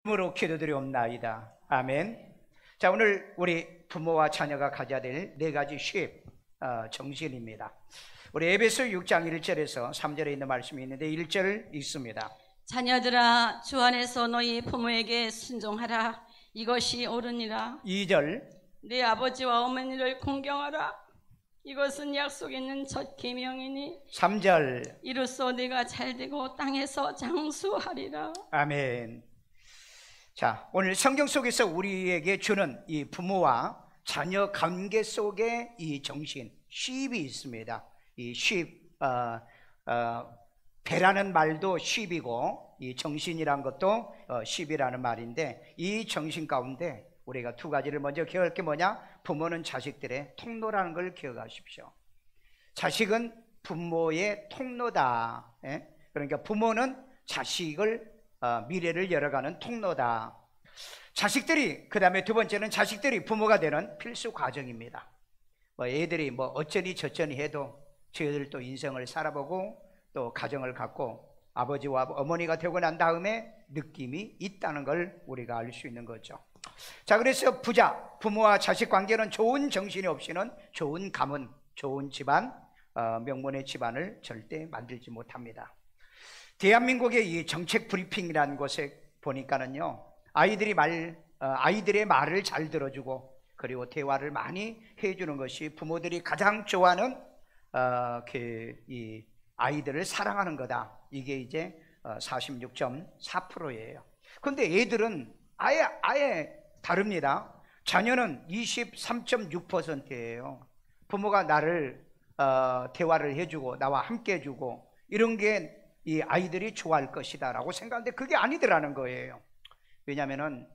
으로 기도드리옵나이다. 아멘. 자, 오늘 우리 부모와 자녀가 가져야 될 네 가지 정신입니다. 우리 에베소 6장 1절에서 3절에 있는 말씀이 있는데 1절 읽습니다. 자녀들아, 주 안에서 너희 부모에게 순종하라. 이것이 옳으니라. 2절 네 아버지와 어머니를 공경하라. 이것은 약속 있는 첫 계명이니 3절 이로써 네가 잘되고 땅에서 장수하리라. 아멘. 자, 오늘 성경 속에서 우리에게 주는 이 부모와 자녀 관계 속에 이 정신, 쉿이 있습니다. 이 배라는 말도 쉿이고 이 정신이란 것도 쉿이라는 말인데, 이 정신 가운데 우리가 두 가지를 먼저 기억할 게 뭐냐? 부모는 자식들의 통로라는 걸 기억하십시오. 자식은 부모의 통로다. 그러니까 부모는 자식을 미래를 열어가는 통로다. 자식들이, 그 다음에 두 번째는 자식들이 부모가 되는 필수 과정입니다. 애들이 어쩌니 저쩌니 해도 저희들도 인생을 살아보고 또 가정을 갖고 아버지와 어머니가 되고 난 다음에 느낌이 있다는 걸 우리가 알 수 있는 거죠. 자, 그래서 부모와 자식 관계는 좋은 정신이 없이는 좋은 가문, 좋은 집안, 명문의 집안을 절대 만들지 못합니다. 대한민국의 이 정책 브리핑이라는 곳에 보니까는요, 아이들의 말을 잘 들어주고 그리고 대화를 많이 해주는 것이 부모들이 가장 좋아하는 이 아이들을 사랑하는 거다. 이게 이제 46.4%예요. 근데 애들은 아예 다릅니다. 자녀는 23.6%예요. 부모가 나를 대화를 해주고 나와 함께 해주고 이런 게 이 아이들이 좋아할 것이다 라고 생각하는데 그게 아니더라는 거예요. 왜냐하면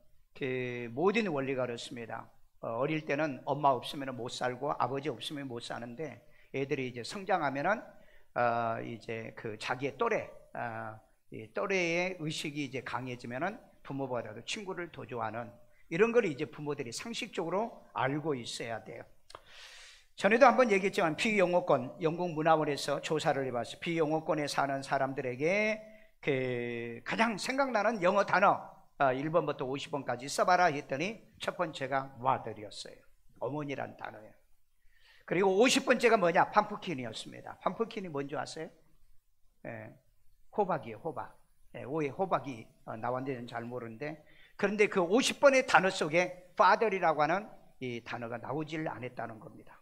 모든 원리가 그렇습니다. 어릴 때는 엄마 없으면 못 살고 아버지 없으면 못 사는데, 애들이 이제 성장하면은 이제 자기의 또래의 의식이 이제 강해지면은 부모보다도 친구를 더 좋아하는, 이런 걸 이제 부모들이 상식적으로 알고 있어야 돼요. 전에도 한번 얘기했지만 비영어권, 영국 문화원에서 조사를 해봤어요. 비영어권에 사는 사람들에게 가장 생각나는 영어 단어 1번부터 50번까지 써봐라 했더니 첫 번째가 mother이었어요. 어머니란 단어예요. 그리고 50번째가 뭐냐? 팜프킨이었습니다. 팜프킨이 뭔지 아세요? 호박이에요. 호박. 오해 호박이 나왔는지는 잘 모르는데, 그런데 그 50번의 단어 속에 father이라고 하는 이 단어가 나오질 않았다는 겁니다.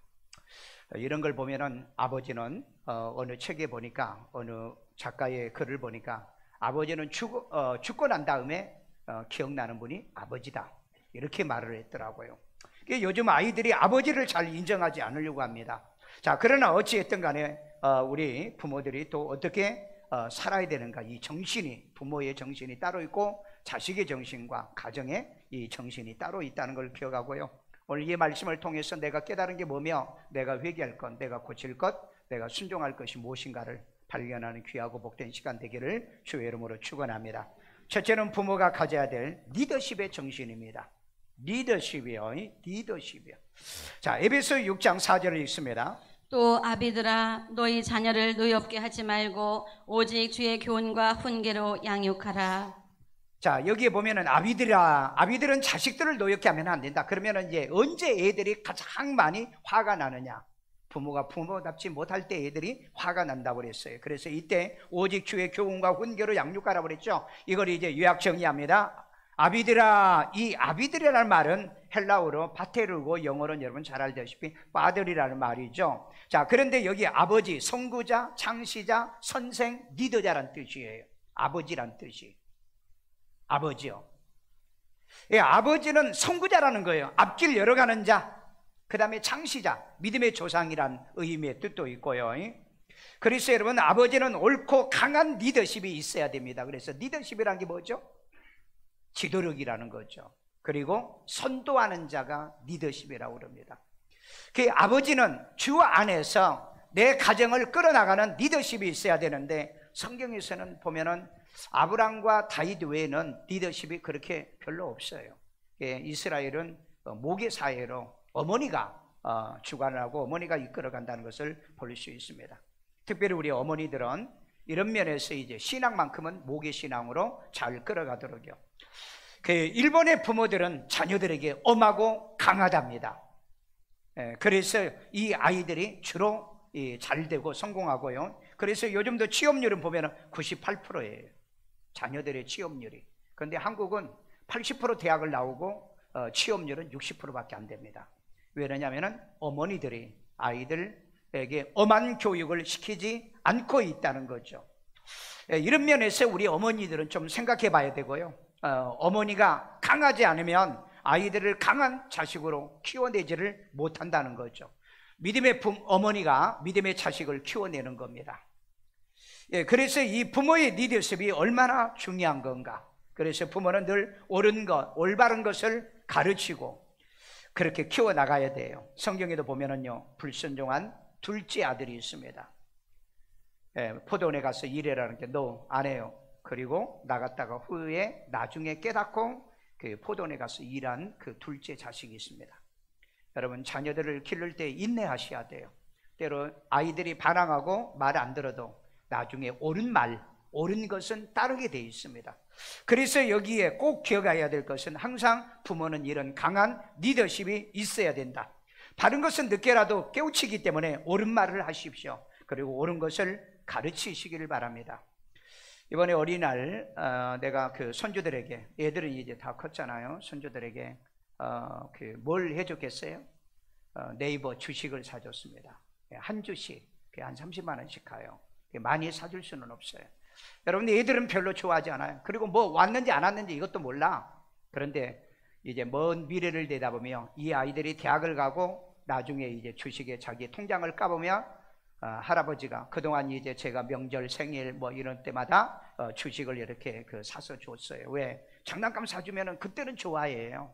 이런 걸 보면은 아버지는 어느 책에 보니까, 어느 작가의 글을 보니까 아버지는 죽고 난 다음에 기억나는 분이 아버지다, 이렇게 말을 했더라고요. 요즘 아이들이 아버지를 잘 인정하지 않으려고 합니다. 자, 그러나 어찌했든 간에 우리 부모들이 또 어떻게 살아야 되는가, 이 정신이, 부모의 정신이 따로 있고 자식의 정신과 가정의 이 정신이 따로 있다는 걸 기억하고요. 오늘 이 말씀을 통해서 내가 깨달은 게 뭐며, 내가 회개할 것, 내가 고칠 것, 내가 순종할 것이 무엇인가를 발견하는 귀하고 복된 시간 되기를 주의 이름으로 축원합니다. 첫째는 부모가 가져야 될 리더십의 정신입니다. 리더십이요. 자, 에베소 6장 4절을 읽습니다. 또 아비들아, 너희 자녀를 노엽게 하지 말고 오직 주의 교훈과 훈계로 양육하라. 자, 여기에 보면은 아비들은 자식들을 노엽게 하면 안 된다. 그러면은 이제 언제 애들이 가장 많이 화가 나느냐? 부모가 부모답지 못할 때 애들이 화가 난다고 그랬어요. 그래서 이때 오직 주의 교훈과 훈계로 양육하라고 그랬죠. 이걸 이제 요약 정리합니다. 아비들아, 이 아비들이라는 말은 헬라어로 바테르고 영어로는 여러분 잘 알다시피 파들이라는 말이죠. 자, 그런데 여기 아버지, 선구자, 창시자, 선생, 리더자란 뜻이에요. 아버지란 뜻이. 아버지요. 예, 아버지는 선구자라는 거예요. 앞길 열어가는 자. 그 다음에 창시자, 믿음의 조상이란 의미의 뜻도 있고요. 그래서 여러분, 아버지는 옳고 강한 리더십이 있어야 됩니다. 그래서 리더십이라는 게 뭐죠? 지도력이라는 거죠. 그리고 선도하는 자가 리더십이라고 그럽니다. 그 아버지는 주 안에서 내 가정을 끌어나가는 리더십이 있어야 되는데, 성경에서는 보면은 아브람과 다윗 외에는 리더십이 그렇게 별로 없어요. 이스라엘은 모계 사회로 어머니가 주관을 하고 어머니가 이끌어간다는 것을 볼 수 있습니다. 특별히 우리 어머니들은 이런 면에서 이제 신앙만큼은 모계 신앙으로 잘 끌어가도록요. 그 일본의 부모들은 자녀들에게 엄하고 강하답니다. 그래서 이 아이들이 주로 잘 되고 성공하고요. 그래서 요즘도 취업률은 보면 98%예요. 자녀들의 취업률이. 그런데 한국은 80% 대학을 나오고 취업률은 60%밖에 안 됩니다. 왜냐하면 어머니들이 아이들에게 엄한 교육을 시키지 않고 있다는 거죠. 이런 면에서 우리 어머니들은 좀 생각해 봐야 되고요. 어머니가 강하지 않으면 아이들을 강한 자식으로 키워내지를 못한다는 거죠. 믿음의 어머니가 믿음의 자식을 키워내는 겁니다. 그래서 이 부모의 리더십이 얼마나 중요한 건가. 그래서 부모는 늘 옳은 것, 올바른 것을 가르치고 그렇게 키워나가야 돼요. 성경에도 보면은요, 불순종한 둘째 아들이 있습니다. 포도원에 가서 일해라는 게 너 안 해요. 그리고 나갔다가 후에 나중에 깨닫고 그 포도원에 가서 일한 그 둘째 자식이 있습니다. 여러분, 자녀들을 기를 때 인내하셔야 돼요. 때로 아이들이 반항하고 말 안 들어도 나중에 옳은 말, 옳은 것은 따르게 돼 있습니다. 그래서 여기에 꼭 기억해야 될 것은 항상 부모는 이런 강한 리더십이 있어야 된다. 바른 것은 늦게라도 깨우치기 때문에 옳은 말을 하십시오. 그리고 옳은 것을 가르치시기를 바랍니다. 이번에 어린이날 내가 그 손주들에게, 애들은 이제 다 컸잖아요. 손주들에게 뭘 해줬겠어요? 네이버 주식을 사줬습니다. 한 주씩 한 30만 원씩 가요. 많이 사줄 수는 없어요. 여러분, 애들은 별로 좋아하지 않아요. 그리고 뭐 왔는지 안 왔는지 이것도 몰라. 그런데 이제 먼 미래를 내다보며 이 아이들이 대학을 가고 나중에 이제 주식에 자기 통장을 까보면 할아버지가 그동안 이제 제가 명절, 생일 뭐 이런 때마다 주식을 이렇게 사서 줬어요. 왜? 장난감 사주면은 그때는 좋아해요.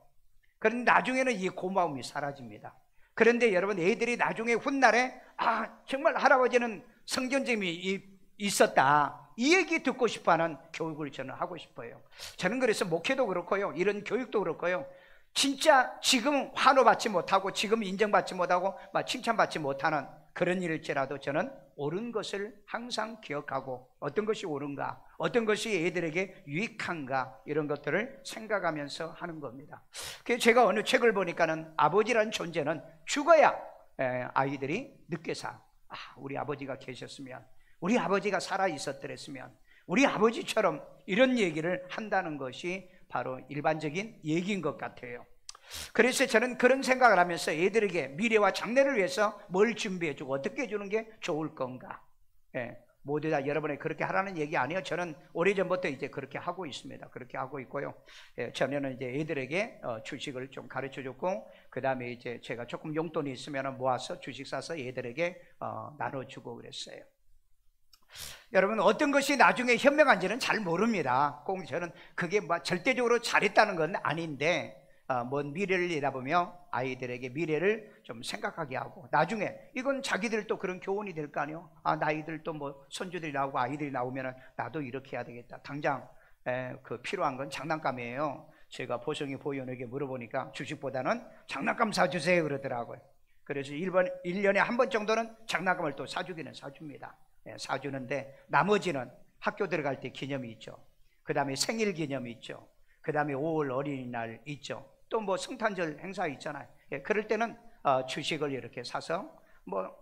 그런데 나중에는 이 고마움이 사라집니다. 그런데 여러분, 애들이 나중에 훗날에 정말 할아버지는 성견점이 있었다, 이 얘기 듣고 싶어하는 교육을 저는 하고 싶어요. 저는 그래서 목회도 그렇고요, 이런 교육도 그렇고요, 진짜 지금 환호받지 못하고 지금 인정받지 못하고 칭찬받지 못하는 그런 일일지라도 저는 옳은 것을 항상 기억하고 어떤 것이 옳은가, 어떤 것이 애들에게 유익한가, 이런 것들을 생각하면서 하는 겁니다. 그래서 제가 어느 책을 보니까는 아버지라는 존재는 죽어야 아이들이 늦게 사. 우리 아버지가 계셨으면, 우리 아버지가 살아 있었더랬으면, 우리 아버지처럼, 이런 얘기를 한다는 것이 바로 일반적인 얘기인 것 같아요. 그래서 저는 그런 생각을 하면서 애들에게 미래와 장래를 위해서 뭘 준비해주고 어떻게 해주는 게 좋을 건가. 모두 다 여러분이 그렇게 하라는 얘기 아니에요. 저는 오래전부터 이제 그렇게 하고 있습니다. 그렇게 하고 있고요. 전에는 이제 애들에게 주식을 좀 가르쳐줬고, 그 다음에 이제 제가 조금 용돈이 있으면 모아서 주식 사서 애들에게 나눠주고 그랬어요. 여러분, 어떤 것이 나중에 현명한지는 잘 모릅니다. 꼭 저는 그게 절대적으로 잘했다는 건 아닌데, 먼 미래를 내다보며 아이들에게 미래를 좀 생각하게 하고, 나중에 이건 자기들도 그런 교훈이 될 거 아니에요. 나이들도 뭐 손주들이 나오고 아이들이 나오면 나도 이렇게 해야 되겠다. 당장 필요한 건 장난감이에요. 제가 보성이 보현에게 물어보니까 주식보다는 장난감 사주세요 그러더라고요. 그래서 1년에 한 번 정도는 장난감을 또 사주기는 사줍니다. 사주는데 나머지는 학교 들어갈 때 기념이 있죠. 그 다음에 생일 기념이 있죠. 그 다음에 5월 어린이날 있죠. 또 뭐 성탄절 행사 있잖아요. 그럴 때는 주식을 이렇게 사서 뭐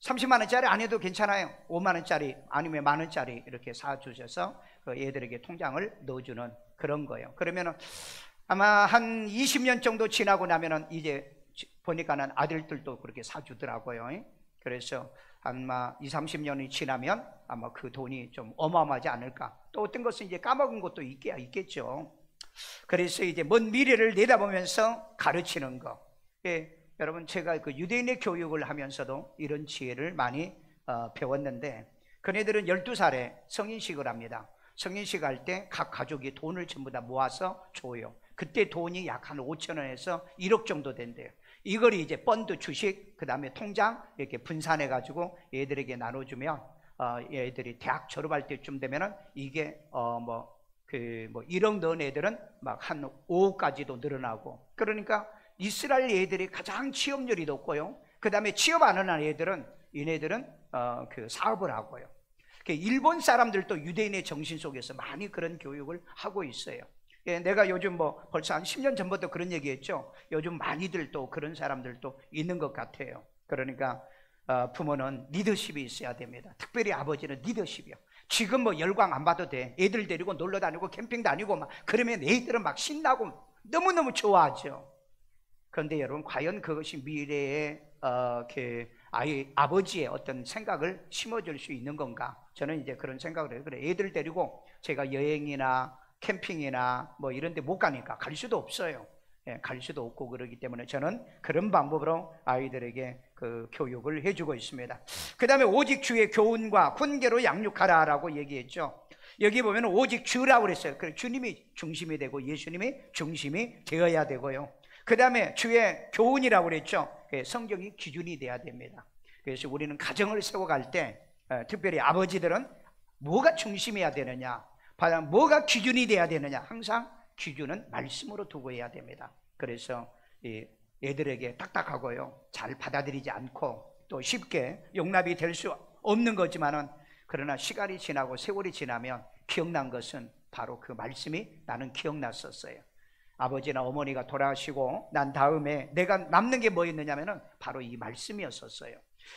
30만 원짜리 안 해도 괜찮아요. 5만 원짜리 아니면 만 원짜리 이렇게 사주셔서 애들에게 통장을 넣어주는 그런 거예요. 그러면은 아마 한 20년 정도 지나고 나면은 이제 보니까는 아들들도 그렇게 사주더라고요. 그래서 아마 20, 30년이 지나면 아마 그 돈이 좀 어마어마하지 않을까. 또 어떤 것은 이제 까먹은 것도 있겠죠. 그래서 이제 먼 미래를 내다보면서 가르치는 거. 여러분, 제가 그 유대인의 교육을 하면서도 이런 지혜를 많이 배웠는데, 그네들은 12살에 성인식을 합니다. 성인식 할 때 각 가족이 돈을 전부 다 모아서 줘요. 그때 돈이 약 한 5천 원에서 1억 정도 된대요. 이걸 이제 펀드, 주식, 그 다음에 통장 이렇게 분산해 가지고 애들에게 나눠주면 애들이 대학 졸업할 때쯤 되면은 이게 1억 넣은 애들은 막 한 5억까지도 늘어나고, 그러니까 이스라엘 애들이 가장 취업률이 높고요. 그 다음에 취업 안 하는 애들은, 얘네들은 사업을 하고요. 일본 사람들도 유대인의 정신 속에서 많이 그런 교육을 하고 있어요. 예, 내가 요즘 뭐 벌써 한 10년 전부터 그런 얘기했죠. 요즘 많이들 또 그런 사람들도 있는 것 같아요. 그러니까 부모는 리더십이 있어야 됩니다. 특별히 아버지는 리더십이요. 지금 뭐 열광 안 봐도 돼. 애들 데리고 놀러 다니고 캠핑 다니고 막 그러면 애들은 막 신나고 너무너무 좋아하죠. 그런데 여러분, 과연 그것이 미래의 아버지의 어떤 생각을 심어줄 수 있는 건가? 저는 이제 그런 생각을 해요. 그래, 애들 데리고 제가 여행이나 캠핑이나 뭐 이런 데 못 가니까 갈 수도 없어요. 예, 갈 수도 없고 그러기 때문에 저는 그런 방법으로 아이들에게 그 교육을 해주고 있습니다. 그 다음에 오직 주의 교훈과 훈계로 양육하라 라고 얘기했죠. 여기 보면 오직 주라고 그랬어요. 주님이 중심이 되고 예수님이 중심이 되어야 되고요. 그 다음에 주의 교훈이라고 그랬죠. 성경이 기준이 돼야 됩니다. 그래서 우리는 가정을 세워갈 때 특별히 아버지들은 뭐가 중심이어야 되느냐, 뭐가 기준이 돼야 되느냐, 항상 기준은 말씀으로 두고 해야 됩니다. 그래서 애들에게 딱딱하고요, 잘 받아들이지 않고 또 쉽게 용납이 될 수 없는 거지만은, 그러나 시간이 지나고 세월이 지나면 기억난 것은 바로 그 말씀이 나는 기억났었어요. 아버지나 어머니가 돌아가시고 난 다음에 내가 남는 게 뭐였느냐면은 바로 이 말씀이었었어요.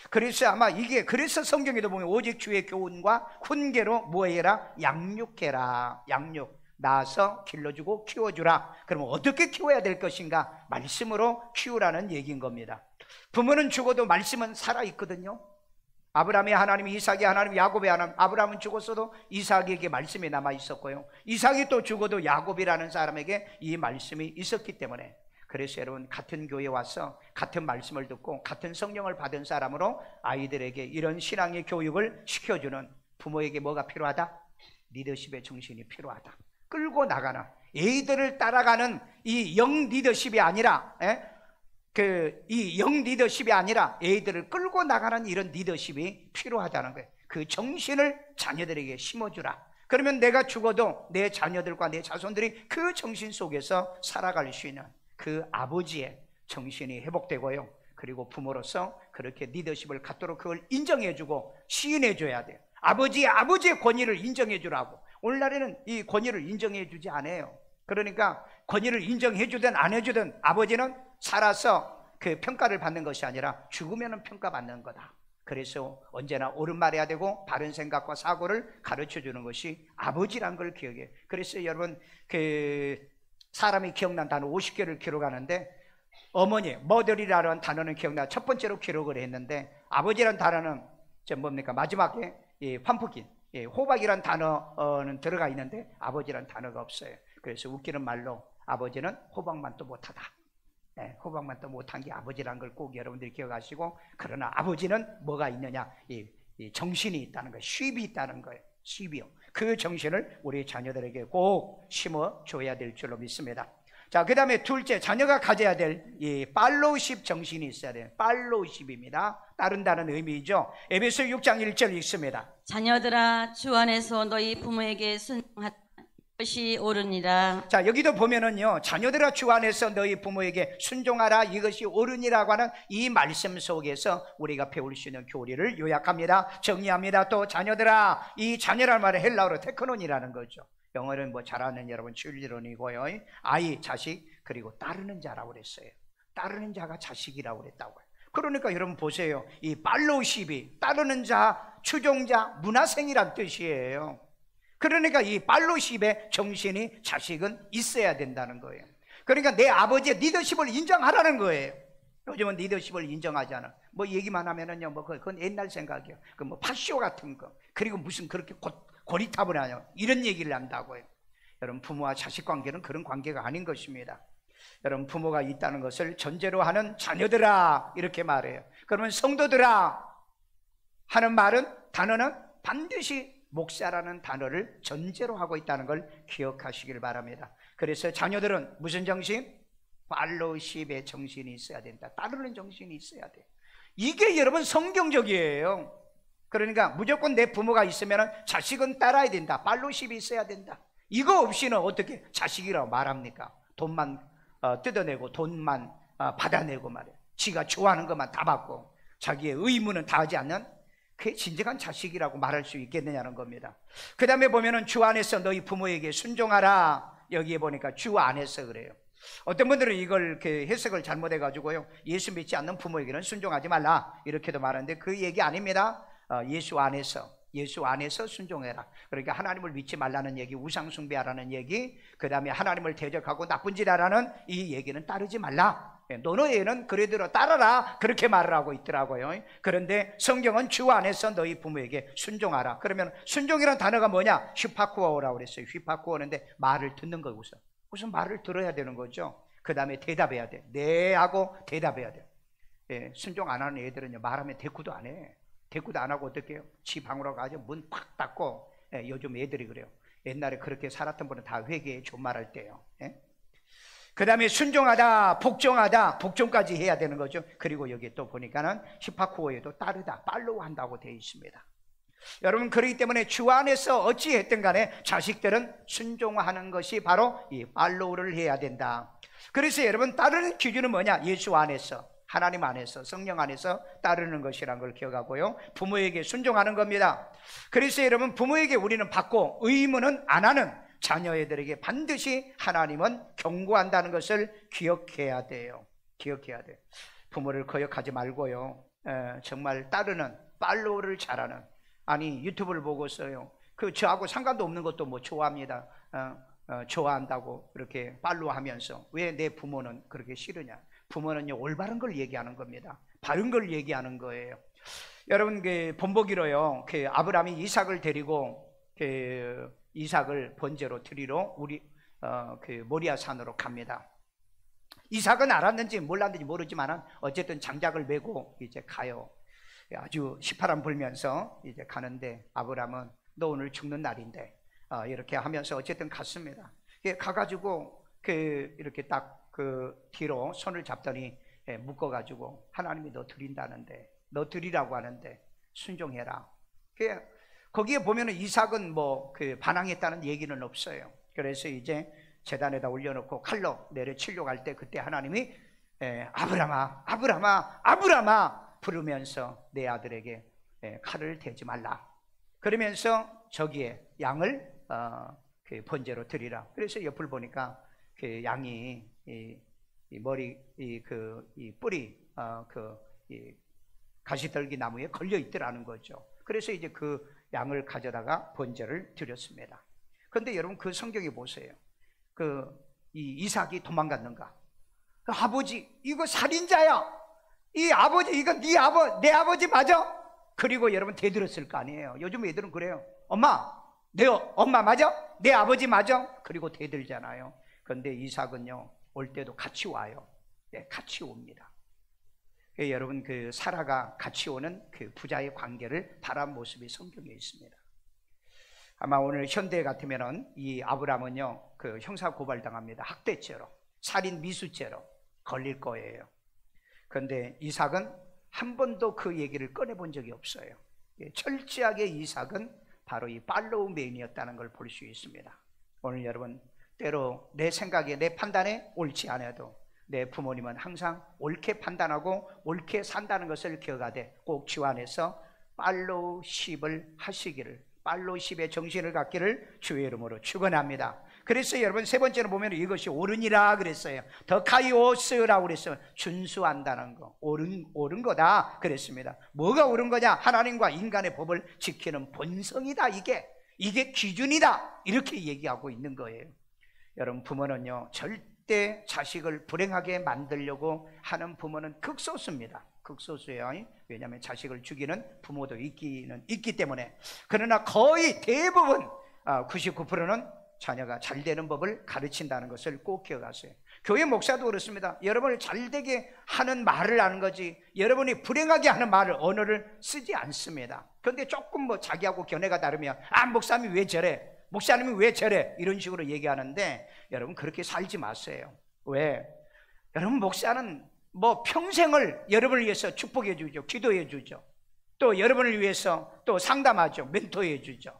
그래서 아마 이게, 그래서 성경에도 보면 오직 주의 교훈과 훈계로 뭐해라? 양육해라. 양육, 낳아서 길러주고 키워주라. 그러면 어떻게 키워야 될 것인가? 말씀으로 키우라는 얘기인 겁니다. 부모는 죽어도 말씀은 살아있거든요. 아브라함의 하나님, 이삭의 하나님, 야곱의 하나님. 아브라함은 죽었어도 이삭에게 말씀이 남아있었고요, 이삭이 또 죽어도 야곱이라는 사람에게 이 말씀이 있었기 때문에, 그래서 여러분, 같은 교회에 와서 같은 말씀을 듣고 같은 성령을 받은 사람으로 아이들에게 이런 신앙의 교육을 시켜주는 부모에게 뭐가 필요하다? 리더십의 정신이 필요하다. 끌고 나가는, 애들을 따라가는 이 영 리더십이 아니라, 이 영 리더십이 아니라 애들을 끌고 나가는 이런 리더십이 필요하다는 거예요. 그 정신을 자녀들에게 심어주라. 그러면 내가 죽어도 내 자녀들과 내 자손들이 그 정신 속에서 살아갈 수 있는 그 아버지의 정신이 회복되고요, 그리고 부모로서 그렇게 리더십을 갖도록 그걸 인정해주고 시인해줘야 돼요. 아버지의 권위를 인정해주라고. 오늘날에는 이 권위를 인정해주지 않아요. 그러니까 권위를 인정해주든 안 해주든 아버지는 살아서 그 평가를 받는 것이 아니라 죽으면 평가받는 거다. 그래서 언제나 옳은 말 해야 되고 바른 생각과 사고를 가르쳐주는 것이 아버지란 걸 기억해요. 그래서 여러분, 사람이 기억난 단어 50개를 기록하는데, 어머니, 머더리라는 단어는 기억나 첫 번째로 기록을 했는데, 아버지란 단어는 뭡니까? 마지막에 팜프킨, 호박이란 단어는 들어가 있는데 아버지란 단어가 없어요. 그래서 웃기는 말로 아버지는 호박만 또 못하다. 호박만 또 못한 게 아버지란 걸 꼭 여러분들이 기억하시고, 그러나 아버지는 뭐가 있느냐? 이 정신이 있다는 거예요. 쉿이 있다는 거예요. 쉿이요. 그 정신을 우리 자녀들에게 꼭 심어줘야 될 줄로 믿습니다. 자, 그 다음에 둘째, 자녀가 가져야 될 이 팔로우십 정신이 있어야 돼요. 팔로우십입니다. 따른다는 의미죠. 에베소 6장 1절 읽습니다. 자녀들아, 주 안에서 너희 부모에게 순종하라. 이것이 옳으니라. 자, 여기도 보면은요, 자녀들아 주 안에서 너희 부모에게 순종하라, 이것이 옳으니라고 하는 이 말씀 속에서 우리가 배울 수 있는 교리를 요약합니다. 정리합니다. 또 자녀들아, 이 자녀란 말은 헬라어로 테크논이라는 거죠. 영어는 뭐 잘 아는 여러분 children이고요, 아이, 자식, 그리고 따르는 자라고 그랬어요. 따르는 자가 자식이라고 그랬다고요. 그러니까 여러분 보세요, 이 팔로우십이 따르는 자, 추종자, 문화생이란 뜻이에요. 그러니까 이 팔로우십의 정신이 자식은 있어야 된다는 거예요. 그러니까 내 아버지의 리더십을 인정하라는 거예요. 요즘은 리더십을 인정하지 않아. 뭐 얘기만 하면은요, 뭐 그건 옛날 생각이에요. 그 뭐 파쇼 같은 거, 그리고 무슨 그렇게 고리탑을 하냐, 이런 얘기를 한다고요. 여러분, 부모와 자식 관계는 그런 관계가 아닌 것입니다. 여러분, 부모가 있다는 것을 전제로 하는 자녀들아, 이렇게 말해요. 그러면 성도들아 하는 말은, 단어는 반드시 목사라는 단어를 전제로 하고 있다는 걸 기억하시길 바랍니다. 그래서 자녀들은 무슨 정신? 팔로우십의 정신이 있어야 된다. 따르는 정신이 있어야 돼. 이게 여러분 성경적이에요. 그러니까 무조건 내 부모가 있으면 자식은 따라야 된다. 팔로우십이 있어야 된다. 이거 없이는 어떻게 자식이라고 말합니까? 돈만 뜯어내고 돈만 받아내고 말이에요. 지가 좋아하는 것만 다 받고 자기의 의무는 다 하지 않는, 그게 진정한 자식이라고 말할 수 있겠느냐는 겁니다. 그 다음에 보면은 주 안에서 너희 부모에게 순종하라. 여기에 보니까 주 안에서 그래요. 어떤 분들은 이걸 해석을 잘못해가지고요, 예수 믿지 않는 부모에게는 순종하지 말라 이렇게도 말하는데 그 얘기 아닙니다. 예수 안에서 순종해라. 그러니까 하나님을 믿지 말라는 얘기, 우상 숭배하라는 얘기, 그 다음에 하나님을 대적하고 나쁜 짓 하라는 이 얘기는 따르지 말라. 너희는 그래대로 따라라, 그렇게 말을 하고 있더라고요. 그런데 성경은 주 안에서 너희 부모에게 순종하라. 그러면 순종이라는 단어가 뭐냐? 휘파쿠어라고 그랬어요. 휘파쿠어인데 말을 듣는 거. 우선 말을 들어야 되는 거죠. 그 다음에 대답해야 돼. 네 하고 대답해야 돼. 순종 안 하는 애들은요, 말하면 대꾸도 안 해. 대꾸도 안 하고 어떻게 해요? 지 방으로 가서 문 팍 닫고. 요즘 애들이 그래요. 옛날에 그렇게 살았던 분은 다 회개에 존말할 때요. 그 다음에 순종하다, 복종까지 해야 되는 거죠. 그리고 여기 또 보니까는 히파쿠오에도 따르다, 팔로우 한다고 되어 있습니다. 여러분, 그렇기 때문에 주 안에서 어찌했든 간에 자식들은 순종하는 것이 바로 이 팔로우를 해야 된다. 그래서 여러분, 따르는 기준은 뭐냐? 예수 안에서, 하나님 안에서, 성령 안에서 따르는 것이라는 걸 기억하고요, 부모에게 순종하는 겁니다. 그래서 여러분, 부모에게 우리는 받고 의무는 안 하는 자녀애들에게 반드시 하나님은 경고한다는 것을 기억해야 돼요. 부모를 거역하지 말고요, 정말 따르는, 팔로우를 잘하는, 아니 유튜브를 보고서요, 저하고 상관도 없는 것도 뭐 좋아합니다. 좋아한다고 그렇게 팔로우하면서 왜 내 부모는 그렇게 싫으냐? 부모는요, 올바른 걸 얘기하는 겁니다. 바른 걸 얘기하는 거예요. 여러분, 본보기로요, 아브라함이 이삭을 데리고 이삭을 번제로 드리러 모리아 산으로 갑니다. 이삭은 알았는지 몰랐는지 모르지만 어쨌든 장작을 메고 이제 가요. 아주 시파람 불면서 이제 가는데, 아브라함은 너 오늘 죽는 날인데 이렇게 하면서 어쨌든 갔습니다. 가가지고 이렇게 딱 뒤로 손을 잡더니 묶어가지고, 하나님이 너 드린다는데, 너 드리라고 하는데 순종해라. 거기에 보면은 이삭은 반항했다는 얘기는 없어요. 그래서 이제 제단에다 올려놓고 칼로 내려치려고 할 때, 그때 하나님이 아브라함아 부르면서 내 아들에게 칼을 대지 말라. 그러면서 저기에 양을 번제로 드리라. 그래서 옆을 보니까 양이 머리 뿌리 가시떨기 나무에 걸려 있더라는 거죠. 그래서 이제 그 양을 가져다가 번제를 드렸습니다. 그런데 여러분, 그 성경에 보세요. 이 이삭이 도망갔는가? 아버지, 이거 살인자야. 이 아버지, 이거 내 아버지 맞아? 그리고 여러분, 대들었을 거 아니에요. 요즘 애들은 그래요. 엄마, 내 엄마 맞아? 내 아버지 맞아? 그리고 대들잖아요. 그런데 이삭은요, 올 때도 같이 와요. 같이 옵니다. 여러분, 사라가 같이 오는 부자의 관계를 바란 모습이 성경에 있습니다. 아마 오늘 현대 같으면은 이 아브라함은요, 형사 고발당합니다. 학대죄로, 살인 미수죄로 걸릴 거예요. 그런데 이삭은 한 번도 그 얘기를 꺼내본 적이 없어요. 철저하게 이삭은 바로 이 팔로우맨이었다는 걸 볼 수 있습니다. 오늘 여러분, 때로 내 생각에, 내 판단에 옳지 않아도 내 부모님은 항상 옳게 판단하고 옳게 산다는 것을 기억하되, 꼭 주 안에서 팔로우십을 하시기를, 팔로우십의 정신을 갖기를 주의 이름으로 축원합니다. 그래서 여러분, 세 번째는 보면 이것이 옳으니라 그랬어요. 더카이오스라고 그랬어요. 준수한다는 거, 옳은 거다 그랬습니다. 뭐가 옳은 거냐? 하나님과 인간의 법을 지키는 본성이다. 이게 기준이다, 이렇게 얘기하고 있는 거예요. 여러분, 부모는요, 절대 자식을 불행하게 만들려고 하는 부모는 극소수입니다. 극소수예요. 왜냐하면 자식을 죽이는 부모도 있기 때문에. 그러나 거의 대부분 99%는 자녀가 잘 되는 법을 가르친다는 것을 꼭 기억하세요. 교회 목사도 그렇습니다. 여러분을 잘 되게 하는 말을 하는 거지, 여러분이 불행하게 하는 말을, 언어를 쓰지 않습니다. 그런데 조금 자기하고 견해가 다르면 목사님이 왜 저래? 목사님이 왜 저래? 이런 식으로 얘기하는데, 여러분 그렇게 살지 마세요. 왜? 여러분, 목사는 평생을 여러분을 위해서 축복해 주죠. 기도해 주죠. 또 여러분을 위해서 또 상담하죠. 멘토해 주죠.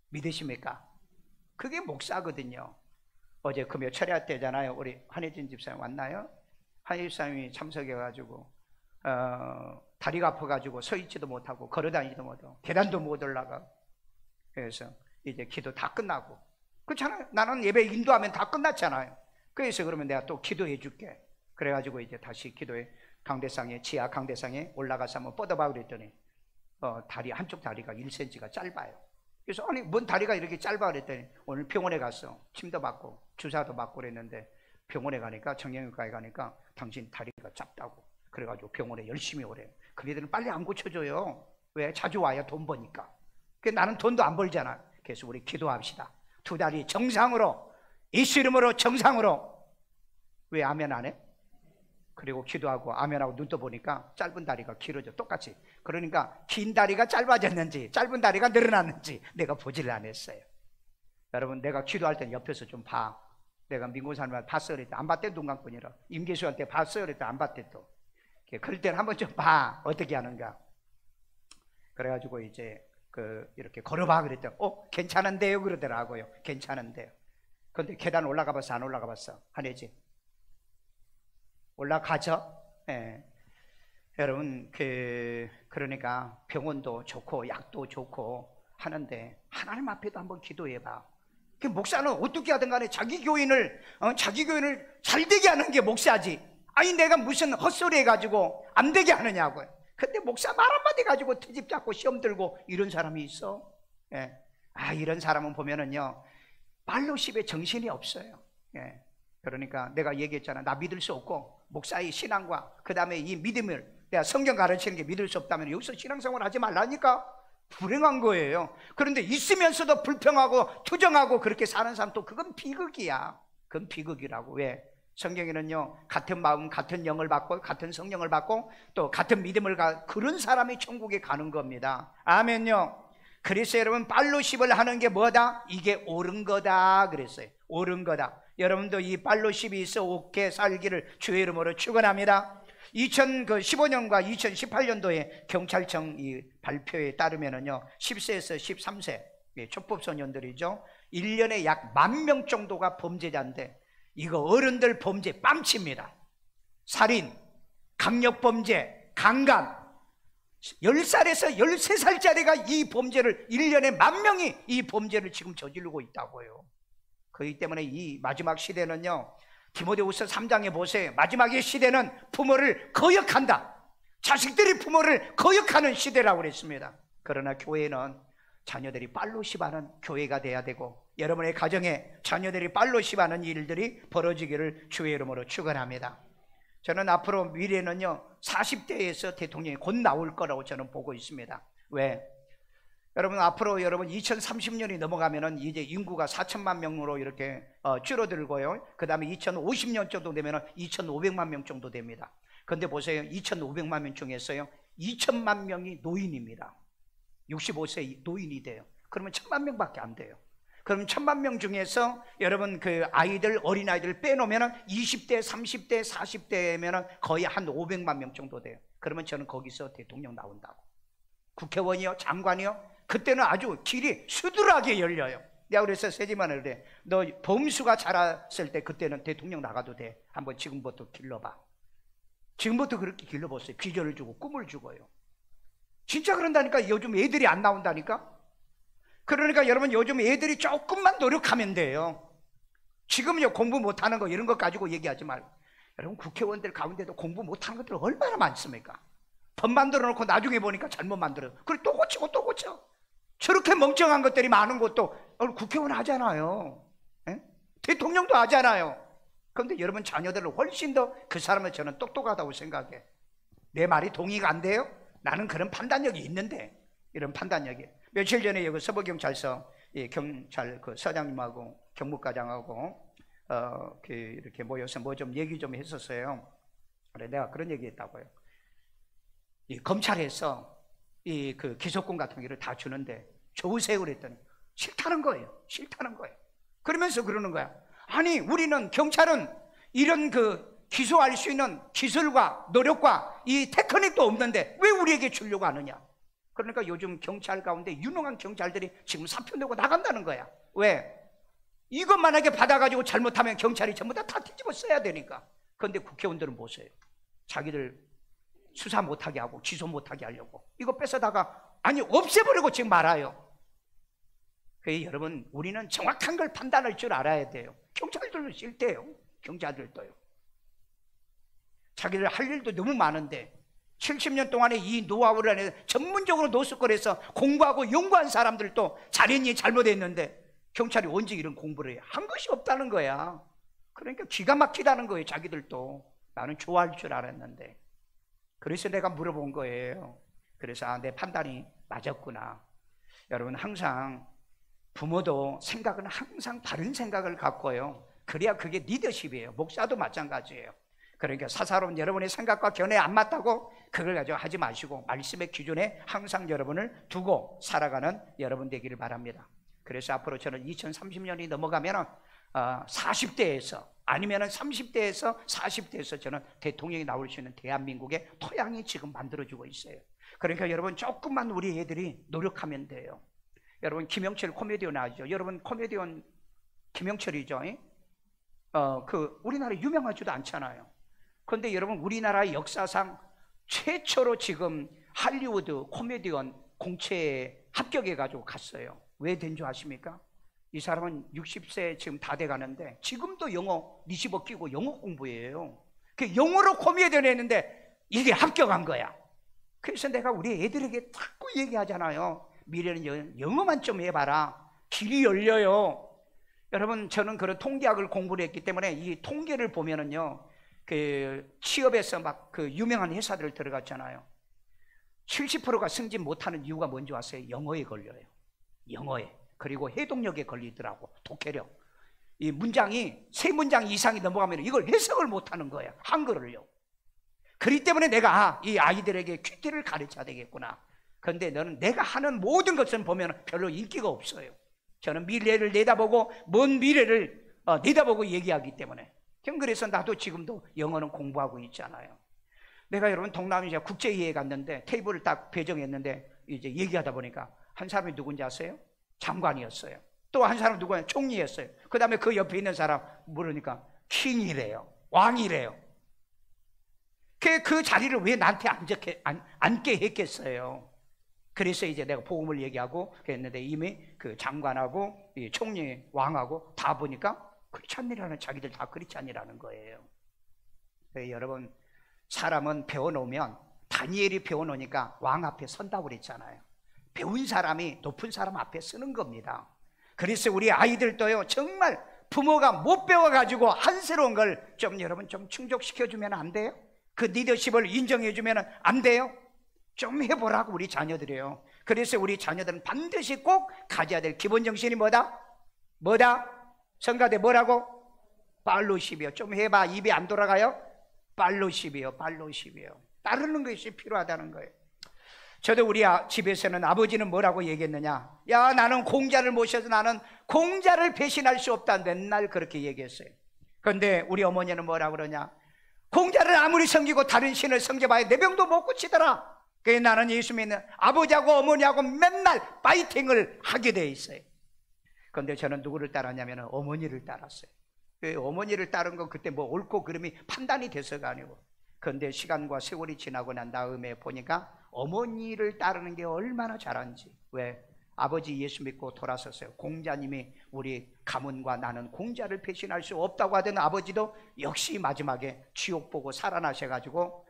믿으십니까? 그게 목사거든요. 어제 금요 철야 때잖아요. 우리 한혜진 집사님 왔나요? 한혜진 집사님이 참석해가지고 다리가 아파가지고 서 있지도 못하고 걸어다니지도 못하고 계단도 못 올라가고, 그래서 이제 기도 다 끝나고 그렇잖아요. 나는 예배 인도하면 다 끝났잖아요. 그래서 그러면 내가 또 기도해 줄게. 그래가지고 이제 다시 기도해 강대상에, 지하 강대상에 올라가서 한번 뻗어봐 그랬더니 다리, 한쪽 다리가 1cm가 짧아요. 그래서 아니 뭔 다리가 이렇게 짧아 그랬더니 오늘 병원에 갔어. 침도 받고 주사도 받고 그랬는데 병원에 가니까, 정형외과에 가니까 당신 다리가 짧다고. 그래가지고 병원에 열심히 오래요. 그네들은 빨리 안 고쳐줘요. 왜? 자주 와야 돈 버니까. 나는 돈도 안 벌잖아. 그래서 우리 기도합시다. 두 다리 정상으로, 예수 이름으로 정상으로. 왜 아멘 안 해? 그리고 기도하고 아멘하고 눈 떠보니까 짧은 다리가 길어져. 똑같이. 그러니까 긴 다리가 짧아졌는지 짧은 다리가 늘어났는지 내가 보지를 않았어요. 여러분, 내가 기도할 때는 옆에서 좀 봐. 내가 민구 사람한테 봤어 그랬더니 안 봤대. 눈 감고 니라. 임계수한테 봤어 그랬더니 안 봤대. 또 그럴 때는 한번 좀 봐. 어떻게 하는가. 그래가지고 이제 이렇게 걸어봐 그랬더니 괜찮은데요 그러더라고요. 괜찮은데요. 근데 계단 올라가 봤어 안 올라가 봤어? 안 해지? 올라가죠? 예. 여러분, 그러니까 병원도 좋고 약도 좋고 하는데 하나님 앞에도 한번 기도해봐. 목사는 어떻게 하든 간에 자기 교인을 잘 되게 하는 게 목사지. 아니 내가 무슨 헛소리 해가지고 안 되게 하느냐고요. 근데 목사 말 한마디 가지고 트집 잡고 시험 들고 이런 사람이 있어. 예. 이런 사람은 보면은요 팔로십에 정신이 없어요. 예. 그러니까 내가 얘기했잖아. 나 믿을 수 없고 목사의 신앙과 그 다음에 이 믿음을 내가 성경 가르치는 게 믿을 수 없다면 여기서 신앙생활 하지 말라니까. 불행한 거예요. 그런데 있으면서도 불평하고 투정하고 그렇게 사는 사람, 또 그건 비극이야. 그건 비극이라고. 왜? 성경에는요 같은 마음 같은 영을 받고 같은 성령을 받고 또 같은 믿음을 그런 사람이 천국에 가는 겁니다. 아멘요. 그래서 여러분, 팔로십을 하는 게 뭐다? 이게 옳은 거다 그랬어요. 옳은 거다. 여러분도 이 팔로십이 있어 옳게 살기를 주의 이름으로 축원합니다. 2015년과 2018년도에 경찰청 이 발표에 따르면은요 10세에서 13세 촉법소년들이죠 1년에 약 10,000명 정도가 범죄자인데, 이거 어른들 범죄 뺨칩니다. 살인, 강력범죄, 강간. 10살에서 13살짜리가 이 범죄를 1년에 10,000명이 이 범죄를 지금 저지르고 있다고요. 그렇기 때문에 이 마지막 시대는요, 디모데후서 3장에 보세요. 마지막의 시대는 부모를 거역한다. 자식들이 부모를 거역하는 시대라고 그랬습니다. 그러나 교회는 자녀들이 팔로십하는 교회가 돼야 되고, 여러분의 가정에 자녀들이 팔로십하는 일들이 벌어지기를 주의 이름으로 축원합니다. 저는 앞으로 미래는요 40대에서 대통령이 곧 나올 거라고 저는 보고 있습니다. 왜? 여러분, 앞으로 여러분 2030년이 넘어가면은 이제 인구가 4천만 명으로 이렇게 줄어들고요. 그 다음에 2050년 정도 되면은 2,500만 명 정도 됩니다. 근데 보세요, 2,500만 명 중에서요 2천만 명이 노인입니다. 65세 노인이 돼요. 그러면 1,000만 명밖에 안 돼요. 그럼 1,000만 명 중에서 여러분 그 아이들, 어린아이들 빼놓으면은 20대, 30대, 40대면은 거의 한 500만 명 정도 돼요. 그러면 저는 거기서 대통령 나온다고. 국회의원이요, 장관이요, 그때는 아주 길이 수두하게 열려요. 내가 그래서 세지만을 그래, 너 범수가 자랐을 때 그때는 대통령 나가도 돼. 한번 지금부터 길러봐. 지금부터 그렇게 길러보세요. 비전을 주고 꿈을 주고요. 진짜 그런다니까. 요즘 애들이 안 나온다니까. 그러니까 여러분, 요즘 애들이 조금만 노력하면 돼요. 지금요 공부 못하는 거 이런 거 가지고 얘기하지 말고, 여러분 국회의원들 가운데도 공부 못하는 것들 얼마나 많습니까? 법 만들어 놓고 나중에 보니까 잘못 만들어요. 그리고 또 고치고 또 고쳐. 저렇게 멍청한 것들이 많은 것도 국회의원 하잖아요. 에? 대통령도 하잖아요. 그런데 여러분 자녀들은 훨씬 더 그 사람을 저는 똑똑하다고 생각해. 내 말이 동의가 안 돼요? 나는 그런 판단력이 있는데, 이런 판단력이. 며칠 전에 여기 서부경찰서 경찰 그 서장님하고 경무과장하고 이렇게 모여서 뭐 좀 얘기 좀 했었어요. 그래, 내가 그런 얘기 했다고요. 이 검찰에서 이 그 기소권 같은 거를 다 주는데 좋으세요 그랬더니 싫다는 거예요. 싫다는 거예요. 그러면서 그러는 거야. 아니, 우리는 경찰은 이런 그 기소할 수 있는 기술과 노력과 이 테크닉도 없는데 왜 우리에게 주려고 하느냐. 그러니까 요즘 경찰 가운데 유능한 경찰들이 지금 사표 내고 나간다는 거야. 왜? 이것 만약에 받아가지고 잘못하면 경찰이 전부 다 뒤집어 써야 되니까. 그런데 국회의원들은 보세요. 자기들 수사 못하게 하고 기소 못하게 하려고 이거 뺏어다가 아니 없애버리고 지금 말아요. 그래서 여러분, 우리는 정확한 걸 판단할 줄 알아야 돼요. 경찰들도 싫대요. 경찰들도요. 자기들 할 일도 너무 많은데 70년 동안에 이 노하우를 안에 전문적으로 노숙거래서 공부하고 연구한 사람들도 잘했니 잘못했는데 경찰이 언제 이런 공부를 해? 한 것이 없다는 거야. 그러니까 기가 막히다는 거예요. 자기들도. 나는 좋아할 줄 알았는데. 그래서 내가 물어본 거예요. 그래서 내 판단이 맞았구나. 여러분, 항상 부모도 생각은 항상 바른 생각을 갖고요. 그래야 그게 리더십이에요. 목사도 마찬가지예요. 그러니까 사사로운 여러분의 생각과 견해 안 맞다고 그걸 가지고 하지 마시고 말씀의 기준에 항상 여러분을 두고 살아가는 여러분 되기를 바랍니다. 그래서 앞으로 저는 2030년이 넘어가면 40대에서 아니면 30대에서 40대에서 저는 대통령이 나올 수 있는 대한민국의 토양이 지금 만들어지고 있어요. 그러니까 여러분, 조금만 우리 애들이 노력하면 돼요. 여러분, 김영철 코미디언 아시죠? 여러분, 코미디언 김영철이죠? 우리나라에 유명하지도 않잖아요. 그런데 여러분, 우리나라 역사상 최초로 지금 할리우드 코미디언 공채에 합격해가지고 갔어요. 왜 된 줄 아십니까? 이 사람은 60세 지금 다 돼가는데 지금도 영어 리시버 끼고 영어 공부해요. 그 영어로 코미디언 했는데 이게 합격한 거야. 그래서 내가 우리 애들에게 자꾸 얘기하잖아요. 미래는 영어만 좀 해봐라. 길이 열려요. 여러분, 저는 그런 통계학을 공부를 했기 때문에 이 통계를 보면은요, 그 취업에서 막 그 유명한 회사들 들어갔잖아요. 70%가 승진 못하는 이유가 뭔지 아세요? 영어에 걸려요. 영어에. 그리고 해독력에 걸리더라고. 독해력. 이 문장이 세 문장 이상이 넘어가면 이걸 해석을 못하는 거야. 한글을요. 그렇기 때문에 내가 이 아이들에게 퀴즈를 가르쳐야 되겠구나. 그런데 너는 내가 하는 모든 것을 보면 별로 인기가 없어요. 저는 미래를 내다보고 먼 미래를 내다보고 얘기하기 때문에. 그래서 나도 지금도 영어는 공부하고 있잖아요. 내가 여러분 동남아시아 국제회의에 갔는데 테이블을 딱 배정했는데 이제 얘기하다 보니까 한 사람이 누군지 아세요? 장관이었어요. 또 한 사람 누구냐? 총리였어요. 그 다음에 그 옆에 있는 사람 물으니까 킹이래요. 왕이래요. 그 자리를 왜 나한테 앉게 했겠어요? 그래서 이제 내가 복음을 얘기하고 그랬는데 이미 그 장관하고 이 총리, 왕하고 다 보니까 크리스찬이라는, 자기들 다 크리스찬이라는 거예요. 여러분, 사람은 배워놓으면, 다니엘이 배워놓으니까 왕 앞에 선다고 그랬잖아요. 배운 사람이 높은 사람 앞에 쓰는 겁니다. 그래서 우리 아이들도요, 정말 부모가 못 배워가지고 한스러운 걸 좀 여러분 좀 충족시켜주면 안 돼요? 그 리더십을 인정해주면 안 돼요? 좀 해보라고 우리 자녀들이에요. 그래서 우리 자녀들은 반드시 꼭 가져야 될 기본 정신이 뭐다? 성가대 뭐라고? 팔로십이요. 좀 해봐. 입이 안 돌아가요? 팔로십이요. 따르는 것이 필요하다는 거예요. 저도 우리 집에서는 아버지는 뭐라고 얘기했느냐? 야, 나는 공자를 모셔서 나는 공자를 배신할 수 없다. 맨날 그렇게 얘기했어요. 그런데 우리 어머니는 뭐라고 그러냐? 공자를 아무리 섬기고 다른 신을 섬겨봐야 내 병도 못 고치더라. 그래서 나는 예수 믿는 아버지하고 어머니하고 맨날 파이팅을 하게 돼 있어요. 그런데 저는 누구를 따랐냐면 어머니를 따랐어요. 어머니를 따른 건 그때 뭐 옳고 그름이 판단이 돼서가 아니고, 그런데 시간과 세월이 지나고 난 다음에 보니까 어머니를 따르는 게 얼마나 잘한지. 왜? 아버지 예수 믿고 돌아섰어요. 공자님이 우리 가문과 나는 공자를 배신할 수 없다고 하던 아버지도 역시 마지막에 지옥 보고 살아나셔가지고,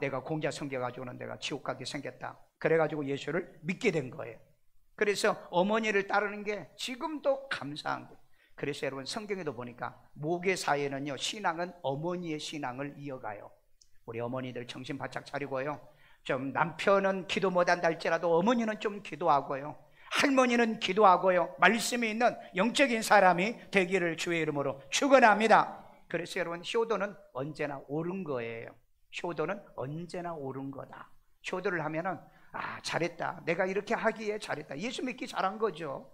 내가 공자 섬겨가지고는 내가 지옥 가게 생겼다. 그래가지고 예수를 믿게 된 거예요. 그래서 어머니를 따르는 게 지금도 감사한 거예요. 그래서 여러분, 성경에도 보니까 모계사회는요, 신앙은 어머니의 신앙을 이어가요. 우리 어머니들 정신 바짝 차리고요, 좀 남편은 기도 못한다 할지라도 어머니는 좀 기도하고요, 할머니는 기도하고요, 말씀이 있는 영적인 사람이 되기를 주의 이름으로 축원합니다. 그래서 여러분, 효도는 언제나 옳은 거예요. 효도는 언제나 옳은 거다. 효도를 하면은 잘했다, 내가 이렇게 하기에 잘했다, 예수 믿기 잘한 거죠.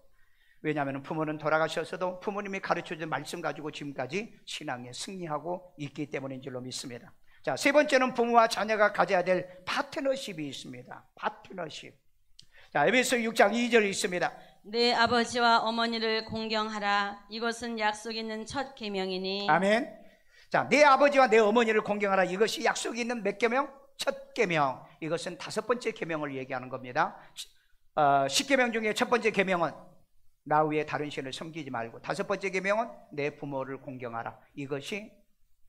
왜냐하면 부모는 돌아가셨어도 부모님이 가르쳐준 말씀 가지고 지금까지 신앙에 승리하고 있기 때문인 줄로 믿습니다. 자, 세 번째는 부모와 자녀가 가져야 될 파트너십이 있습니다. 파트너십. 자, 에베소 6장 2절 있습니다. 내 아버지와 어머니를 공경하라. 이것은 약속 있는 첫 계명이니. 아멘. 자, 내 아버지와 내 어머니를 공경하라. 이것이 약속이 있는 몇 계명? 첫 계명. 이것은 5번째 계명을 얘기하는 겁니다. 10계명 중에 첫 번째 계명은 나 외에 다른 신을 섬기지 말고. 다섯 번째 계명은 내 부모를 공경하라. 이것이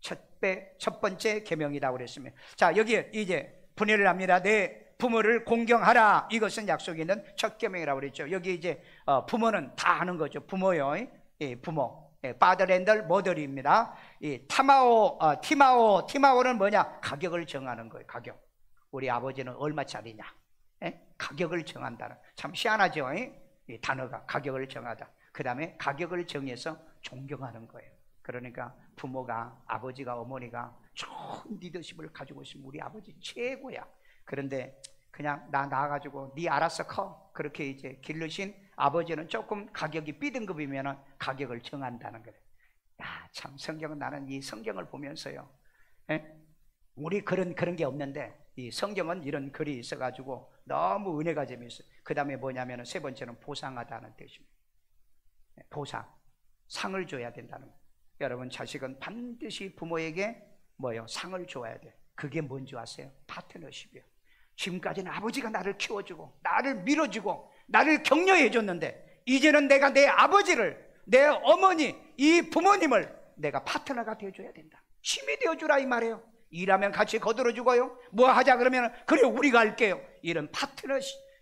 첫 번째 계명이다 그랬습니다. 자, 여기에 이제 분해를 합니다. 내 부모를 공경하라. 이것은 약속이 있는 첫 계명이라고 그랬죠. 여기 이제 부모는 다 아는 거죠. 부모요. 부모. father and mother입니다. 이 티마오는 뭐냐? 가격을 정하는 거예요. 가격. 우리 아버지는 얼마짜리냐? 가격을 정한다는. 참 희한하죠. 이 단어가 가격을 정하다. 그 다음에 가격을 정해서 존경하는 거예요. 그러니까 부모가, 아버지가, 어머니가 좋은 리더십을 가지고 있으면 우리 아버지 최고야. 그런데 그냥 나 낳아가지고 네 알아서 커, 그렇게 이제 기르신 아버지는 조금 가격이 B등급이면 가격을 정한다는 거예요. 야, 참 성경은, 나는 이 성경을 보면서요, 우리 그런 게 없는데 이 성경은 이런 글이 있어가지고 너무 은혜가 재미있어요. 그 다음에 뭐냐면 세 번째는 보상하다는 뜻입니다. 보상, 상을 줘야 된다는 거예요. 여러분, 자식은 반드시 부모에게 뭐요? 상을 줘야 돼. 그게 뭔지 아세요? 파트너십이에요. 지금까지는 아버지가 나를 키워주고 나를 밀어주고 나를 격려해 줬는데, 이제는 내가 내 아버지를, 내 어머니, 이 부모님을 내가 파트너가 되어줘야 된다. 힘이 되어주라 이 말이에요. 일하면 같이 거들어주고요, 뭐 하자 그러면 그래 우리가 할게요. 이런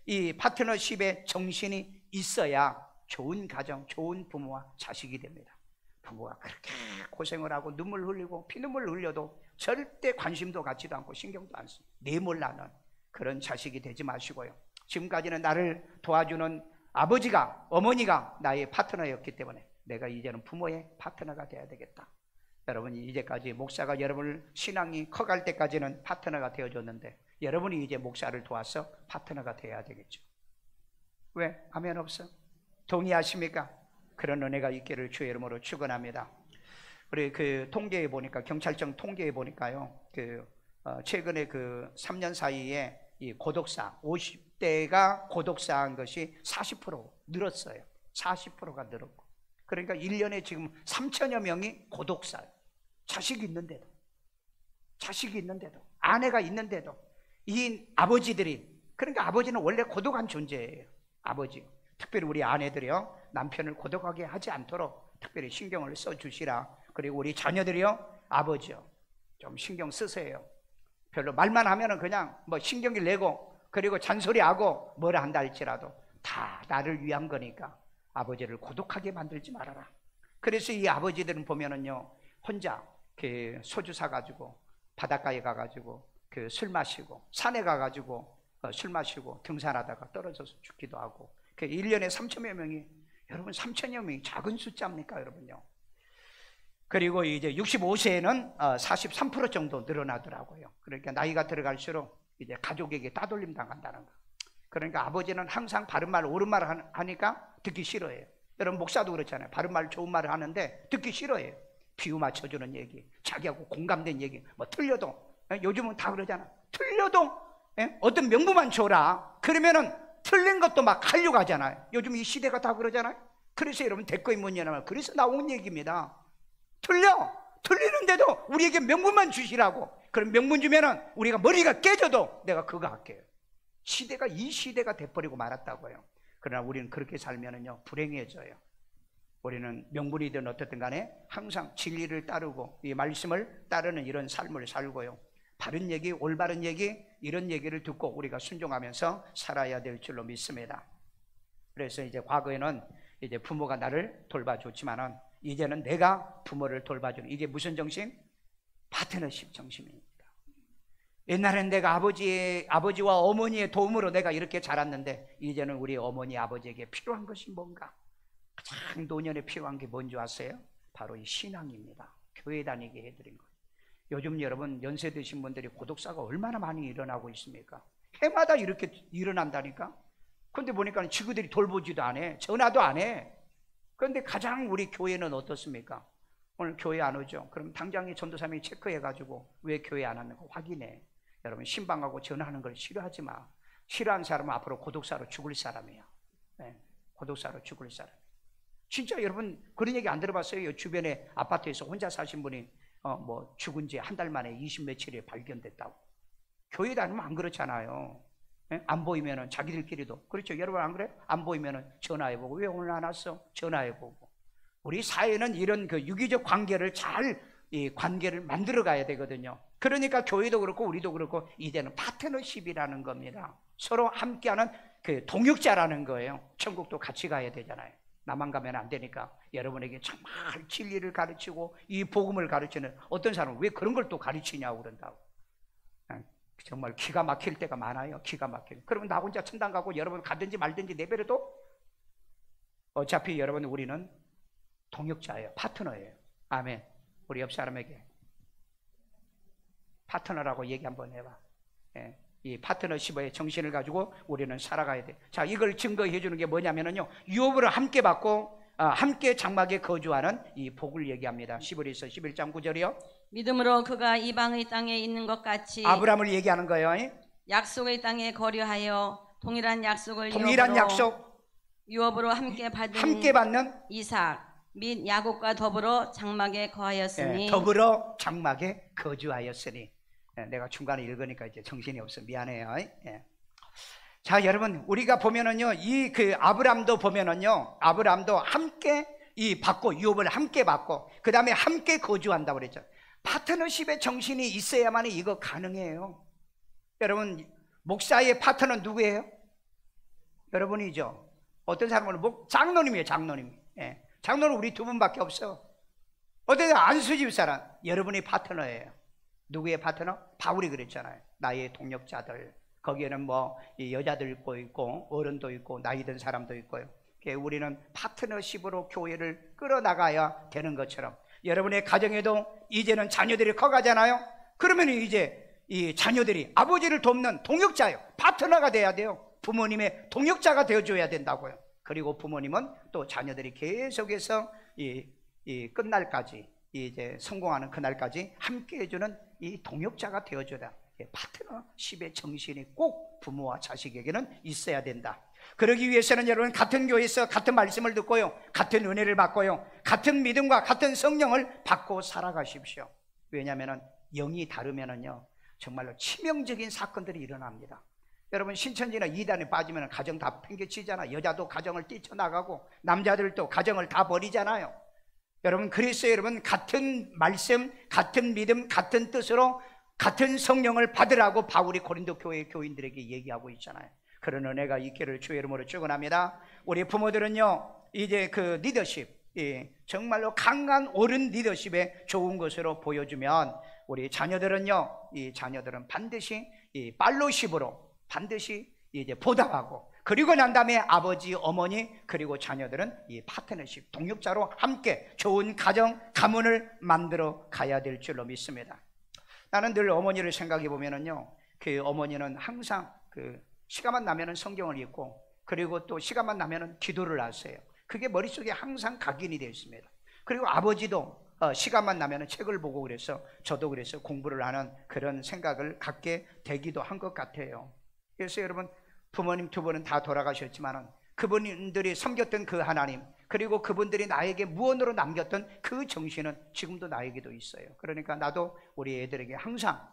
이 파트너십의 정신이 있어야 좋은 가정, 좋은 부모와 자식이 됩니다. 부모가 그렇게 고생을 하고 눈물 흘리고 피눈물 흘려도 절대 관심도 갖지도 않고 신경도 안 써, 내몰라는 그런 자식이 되지 마시고요. 지금까지는 나를 도와주는 아버지가, 어머니가 나의 파트너였기 때문에 내가 이제는 부모의 파트너가 돼야 되겠다. 여러분이 이제까지 목사가 여러분을 신앙이 커갈 때까지는 파트너가 되어줬는데, 여러분이 이제 목사를 도와서 파트너가 돼야 되겠죠. 왜? 아멘 없어? 동의하십니까? 그런 은혜가 있기를 주의 이름으로 축원합니다. 우리 그 통계에 보니까, 경찰청 통계에 보니까요, 최근에 3년 사이에 이 고독사, 50대가 고독사한 것이 40% 늘었어요. 40%가 늘었고. 그러니까 1년에 지금 3천여 명이 고독사예요. 자식이 있는데도, 아내가 있는데도, 이 아버지들이, 그러니까 아버지는 원래 고독한 존재예요. 아버지, 특별히 우리 아내들이요, 남편을 고독하게 하지 않도록 특별히 신경을 써주시라. 그리고 우리 자녀들이요, 아버지요, 좀 신경 쓰세요. 별로 말만 하면은 그냥 뭐 신경을 내고, 그리고 잔소리하고 뭐라 한다 할지라도 다 나를 위한 거니까 아버지를 고독하게 만들지 말아라. 그래서 이 아버지들은 보면은요, 혼자 소주 사가지고 바닷가에 가가지고 술 마시고, 산에 가가지고 술 마시고 등산하다가 떨어져서 죽기도 하고. 1년에 3천여 명이, 여러분 3천여 명이 작은 숫자입니까 여러분요? 그리고 이제 65세에는 43% 정도 늘어나더라고요. 그러니까 나이가 들어갈수록 이제 가족에게 따돌림 당한다는 거. 그러니까 아버지는 항상 바른 말, 옳은 말을 하니까 듣기 싫어해요. 여러분 목사도 그렇잖아요. 바른 말, 좋은 말을 하는데 듣기 싫어해요. 비유 맞춰주는 얘기, 자기하고 공감된 얘기, 뭐 틀려도, 요즘은 다 그러잖아. 틀려도 어떤 명분만 줘라. 그러면은 틀린 것도 막 하려고 하잖아요. 요즘 이 시대가 다 그러잖아요. 그래서 여러분 대거인 문제는 그래서 나온 얘기입니다. 틀리는데도 우리에게 명분만 주시라고. 그럼 명분 주면은 우리가 머리가 깨져도 내가 그거 할게요. 시대가 이 시대가 돼버리고 말았다고요. 그러나 우리는 그렇게 살면은요, 불행해져요. 우리는 명분이든 어떻든 간에 항상 진리를 따르고 이 말씀을 따르는 이런 삶을 살고요, 바른 얘기, 올바른 얘기, 이런 얘기를 듣고 우리가 순종하면서 살아야 될 줄로 믿습니다. 그래서 이제 과거에는 이제 부모가 나를 돌봐줬지만은 이제는 내가 부모를 돌봐주는, 이게 무슨 정신? 파트너십 정신입니다. 옛날엔 내가 아버지와 어머니의 도움으로 내가 이렇게 자랐는데, 이제는 우리 어머니 아버지에게 필요한 것이 뭔가? 가장 노년에 필요한 게 뭔지 아세요? 바로 이 신앙입니다. 교회 다니게 해드린 거예요. 요즘 여러분 연세 드신 분들이 고독사가 얼마나 많이 일어나고 있습니까? 해마다 이렇게 일어난다니까. 그런데 보니까 지구들이 돌보지도 안 해, 전화도 안 해. 그런데 가장 우리 교회는 어떻습니까? 오늘 교회 안 오죠? 그럼 당장에 전도사님이 체크해가지고 왜 교회 안 왔는가 확인해. 여러분 신방하고 전화하는 걸 싫어하지 마. 싫어하는 사람은 앞으로 고독사로 죽을 사람이야. 고독사로 죽을 사람. 진짜 여러분 그런 얘기 안 들어봤어요? 주변에 아파트에서 혼자 사신 분이 뭐 죽은 지 한 달 만에 20 며칠에 발견됐다고. 교회 다니면 안 그렇잖아요. 예? 안 보이면은 자기들끼리도 그렇죠. 여러분 안 그래요? 안 보이면은 전화해보고 왜 오늘 안 왔어? 전화해보고. 우리 사회는 이런 그 유기적 관계를 잘 이 관계를 만들어 가야 되거든요. 그러니까 교회도 그렇고 우리도 그렇고 이제는 파트너십이라는 겁니다. 서로 함께하는 그 동역자라는 거예요. 천국도 같이 가야 되잖아요. 나만 가면 안 되니까 여러분에게 정말 진리를 가르치고 이 복음을 가르치는 어떤 사람은 왜 그런 걸 또 가르치냐고 그런다고. 정말 기가 막힐 때가 많아요. 기가 막힐. 그러면 나 혼자 천당 가고 여러분 가든지 말든지 내버려도 어차피 여러분 우리는 동역자예요. 파트너예요. 아멘. 우리 옆 사람에게 파트너라고 얘기 한번 해봐. 예. 이 파트너십의 정신을 가지고 우리는 살아가야 돼. 자, 이걸 증거해 주는 게 뭐냐면요, 유업을 함께 받고 함께 장막에 거주하는 이 복을 얘기합니다. 시브리서 11장 9절이요. 믿음으로 그가 이방의 땅에 있는 것 같이 아브라함을 얘기하는 거예요. 약속의 땅에 거류하여 동일한 약속을 유업으로 함께 받는 이삭 및 야곱과 더불어 장막에 거하였으니. 예, 더불어 장막에 거주하였으니. 예, 내가 중간에 읽으니까 이제 정신이 없어. 미안해요. 예. 자, 여러분 우리가 보면은요, 이 그 아브라함도 보면은요, 아브라함도 함께 이 받고 유업을 함께 받고 그 다음에 함께 거주한다고 그랬죠. 파트너십의 정신이 있어야만 이거 가능해요. 여러분 목사의 파트너 누구예요? 여러분이죠. 어떤 사람은 장로님이에요. 장로님. 예. 장로는 우리 두 분밖에 없어. 어떤 안수집 사람 여러분이 파트너예요. 누구의 파트너? 바울이 그랬잖아요. 나의 동역자들. 거기에는 뭐 여자들도 있고 어른도 있고 나이 든 사람도 있고요. 우리는 파트너십으로 교회를 끌어나가야 되는 것처럼 여러분의 가정에도 이제는 자녀들이 커가잖아요. 그러면 이제 이 자녀들이 아버지를 돕는 동역자예요. 파트너가 돼야 돼요. 부모님의 동역자가 되어줘야 된다고요. 그리고 부모님은 또 자녀들이 계속해서 이 끝날까지 이제 성공하는 그날까지 함께 해주는 이 동역자가 되어줘야. 파트너십의 정신이 꼭 부모와 자식에게는 있어야 된다. 그러기 위해서는 여러분 같은 교회에서 같은 말씀을 듣고요, 같은 은혜를 받고요, 같은 믿음과 같은 성령을 받고 살아가십시오. 왜냐하면 영이 다르면은요 정말로 치명적인 사건들이 일어납니다. 여러분 신천지나 이단에 빠지면 가정 다 팽개치잖아. 여자도 가정을 뛰쳐나가고 남자들도 가정을 다 버리잖아요. 여러분 그래서 여러분 같은 말씀, 같은 믿음, 같은 뜻으로 같은 성령을 받으라고 바울이 고린도 교회 교인들에게 얘기하고 있잖아요. 그런 은혜가 있기를 주의 이름으로 축원합니다. 우리 부모들은요 이제 그 리더십, 정말로 강한 옳은 리더십에 좋은 것으로 보여주면 우리 자녀들은요, 이 자녀들은 반드시 이 팔로우십으로 반드시 이제 보답하고, 그리고 난 다음에 아버지, 어머니, 그리고 자녀들은 이 파트너십, 동역자로 함께 좋은 가정, 가문을 만들어 가야 될 줄로 믿습니다. 나는 늘 어머니를 생각해 보면은요, 그 어머니는 항상 그 시간만 나면은 성경을 읽고, 그리고 또 시간만 나면은 기도를 하세요. 그게 머릿속에 항상 각인이 되어 있습니다. 그리고 아버지도 시간만 나면은 책을 보고 그래서 저도 그래서 공부를 하는 그런 생각을 갖게 되기도 한 것 같아요. 그래서 여러분 부모님 두 분은 다 돌아가셨지만은 그분들이 섬겼던 그 하나님, 그리고 그분들이 나에게 무언으로 남겼던 그 정신은 지금도 나에게도 있어요. 그러니까 나도 우리 애들에게 항상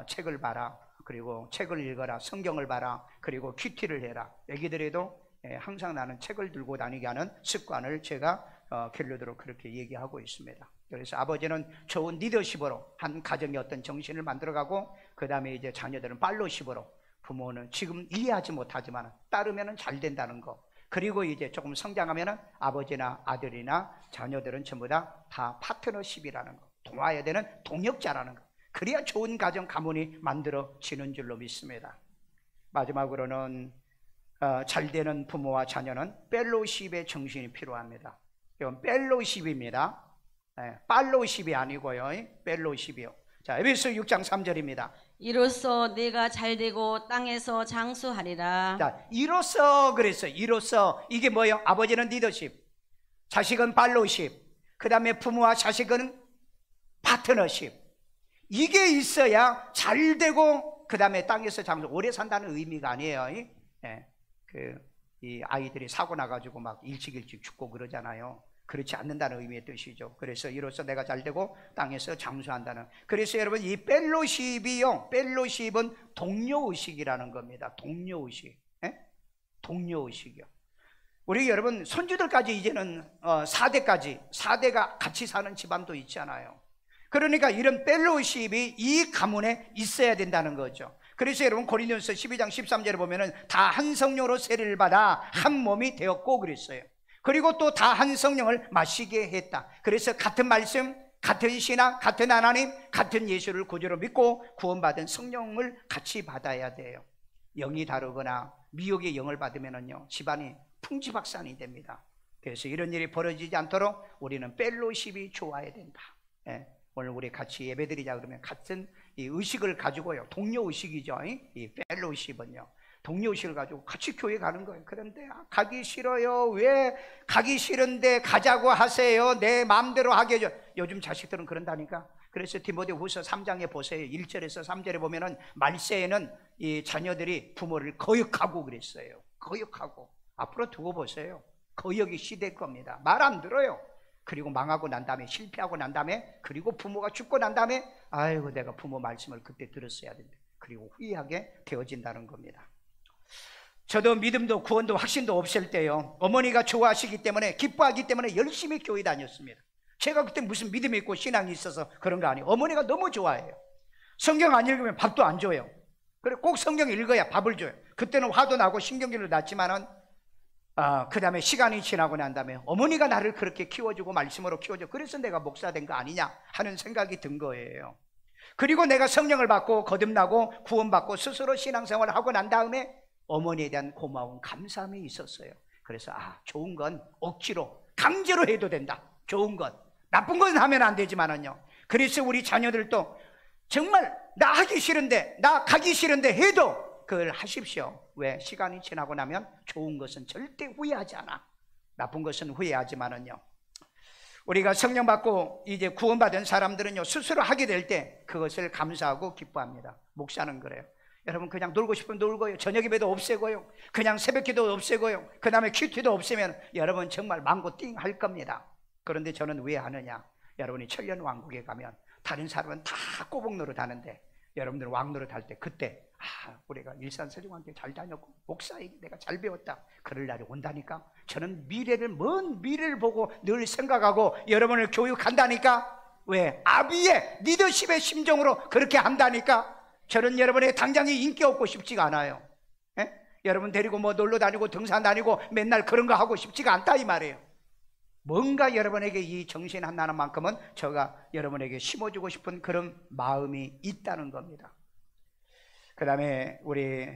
책을 봐라, 그리고 책을 읽어라, 성경을 봐라, 그리고 큐티를 해라. 애기들에도 항상 나는 책을 들고 다니게 하는 습관을 제가 길러도록 그렇게 얘기하고 있습니다. 그래서 아버지는 좋은 리더십으로 한 가정의 어떤 정신을 만들어가고, 그 다음에 이제 자녀들은 팔로우십으로, 부모는 지금 이해하지 못하지만 따르면 잘 된다는 거, 그리고 이제 조금 성장하면 아버지나 아들이나 자녀들은 전부 다 파트너십이라는 거, 동화해야 되는 동역자라는 거, 그래야 좋은 가정 가문이 만들어지는 줄로 믿습니다. 마지막으로는 잘 되는 부모와 자녀는 펠로우십의 정신이 필요합니다. 이건 펠로우십입니다. 팔로우십이 아니고요, 펠로우십이요. 자, 에베소 6장 3절입니다. 이로써 내가 잘되고 땅에서 장수하리라. 자, 이로써 그랬어요. 이로써 이게 뭐예요? 아버지는 리더십, 자식은 팔로우십, 그 다음에 부모와 자식은 파트너십. 이게 있어야 잘되고 그 다음에 땅에서 장수, 오래 산다는 의미가 아니에요. 이 아이들이 사고 나가지고 막 일찍 죽고 그러잖아요. 그렇지 않는다는 의미의 뜻이죠. 그래서 이로써 내가 잘되고 땅에서 장수한다는. 그래서 여러분 이 펠로십이요, 펠로십은 동료의식이라는 겁니다. 동료의식. 예? 동료의식이요. 우리 여러분 손주들까지 이제는 4대가 같이 사는 집안도 있잖아요. 그러니까 이런 펠로십이 이 가문에 있어야 된다는 거죠. 그래서 여러분 고린도전서 12장 13절에 보면은 다 한 성령으로 세례를 받아 한 몸이 되었고 그랬어요. 그리고 또 다 한 성령을 마시게 했다. 그래서 같은 말씀, 같은 신앙, 같은 하나님, 같은 예수를 구주로 믿고 구원받은 성령을 같이 받아야 돼요. 영이 다르거나 미혹의 영을 받으면은요 집안이 풍지박산이 됩니다. 그래서 이런 일이 벌어지지 않도록 우리는 펠로십이 좋아야 된다. 예. 오늘 우리 같이 예배드리자 그러면 같은 이 의식을 가지고요, 동료 의식이죠. 이 펠로십은요 동료의식을 가지고 같이 교회 가는 거예요. 그런데 가기 싫어요. 왜 가기 싫은데 가자고 하세요. 내 마음대로 하게 해줘. 요즘 자식들은 그런다니까. 그래서 디모데후서 3장에 보세요. 1절에서 3절에 보면은 말세에는 이 자녀들이 부모를 거역하고 그랬어요. 거역하고. 앞으로 두고 보세요. 거역이 시대일 겁니다. 말 안 들어요. 그리고 망하고 난 다음에, 실패하고 난 다음에, 그리고 부모가 죽고 난 다음에 아이고 내가 부모 말씀을 그때 들었어야 된다. 그리고 후회하게 되어진다는 겁니다. 저도 믿음도 구원도 확신도 없을 때요, 어머니가 좋아하시기 때문에, 기뻐하기 때문에 열심히 교회 다녔습니다. 제가 그때 무슨 믿음이 있고 신앙이 있어서 그런 거 아니에요. 어머니가 너무 좋아해요. 성경 안 읽으면 밥도 안 줘요. 그래 꼭 성경 읽어야 밥을 줘요. 그때는 화도 나고 신경질도 났지만은 그 다음에 시간이 지나고 난 다음에 어머니가 나를 그렇게 키워주고 말씀으로 키워줘, 그래서 내가 목사 된 거 아니냐 하는 생각이 든 거예요. 그리고 내가 성령을 받고 거듭나고 구원받고 스스로 신앙생활을 하고 난 다음에 어머니에 대한 고마운 감사함이 있었어요. 그래서 좋은 건 억지로 강제로 해도 된다. 좋은 건, 나쁜 건 하면 안 되지만은요. 그래서 우리 자녀들도 정말 나 하기 싫은데, 나 가기 싫은데 해도 그걸 하십시오. 왜? 시간이 지나고 나면 좋은 것은 절대 후회하지 않아. 나쁜 것은 후회하지만은요, 우리가 성령 받고 이제 구원받은 사람들은요 스스로 하게 될 때 그것을 감사하고 기뻐합니다. 목사는 그래요. 여러분 그냥 놀고 싶으면 놀고요, 저녁 예배도 없애고요, 그냥 새벽 기도 없애고요, 그 다음에 큐티도 없애면 여러분 정말 망고 띵 할 겁니다. 그런데 저는 왜 하느냐, 여러분이 천년왕국에 가면 다른 사람은 다 꼬북 노릇하는데 여러분들 왕 노릇할 때 그때 우리가 일산서령한테 잘 다녔고 목사에게 내가 잘 배웠다, 그럴 날이 온다니까. 저는 먼 미래를 보고 늘 생각하고 여러분을 교육한다니까. 왜? 아비의 리더십의 심정으로 그렇게 한다니까. 저는 여러분의 당장에 인기 얻고 싶지가 않아요. 에? 여러분 데리고 뭐 놀러 다니고 등산 다니고 맨날 그런 거 하고 싶지가 않다 이 말이에요. 뭔가 여러분에게 이 정신 하나만큼은 제가 여러분에게 심어주고 싶은 그런 마음이 있다는 겁니다. 그 다음에 우리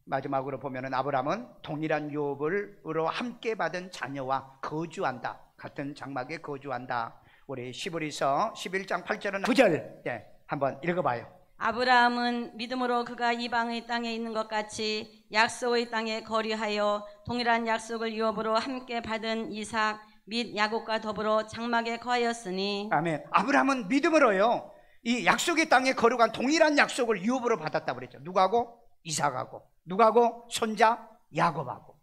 마지막으로 보면은 아브라함은 동일한 유업으로 함께 받은 자녀와 거주한다. 같은 장막에 거주한다. 우리 시브리서 11장 8절은 9절 한번 읽어봐요. 아브라함은 믿음으로 그가 이방의 땅에 있는 것 같이 약속의 땅에 거류하여 동일한 약속을 유업으로 함께 받은 이삭 및 야곱과 더불어 장막에 거하였으니. 아멘. 아브라함은 믿음으로요 이 약속의 땅에 거룩한 동일한 약속을 유업으로 받았다고 그랬죠. 누구하고? 이삭하고. 누구하고? 손자 야곱하고.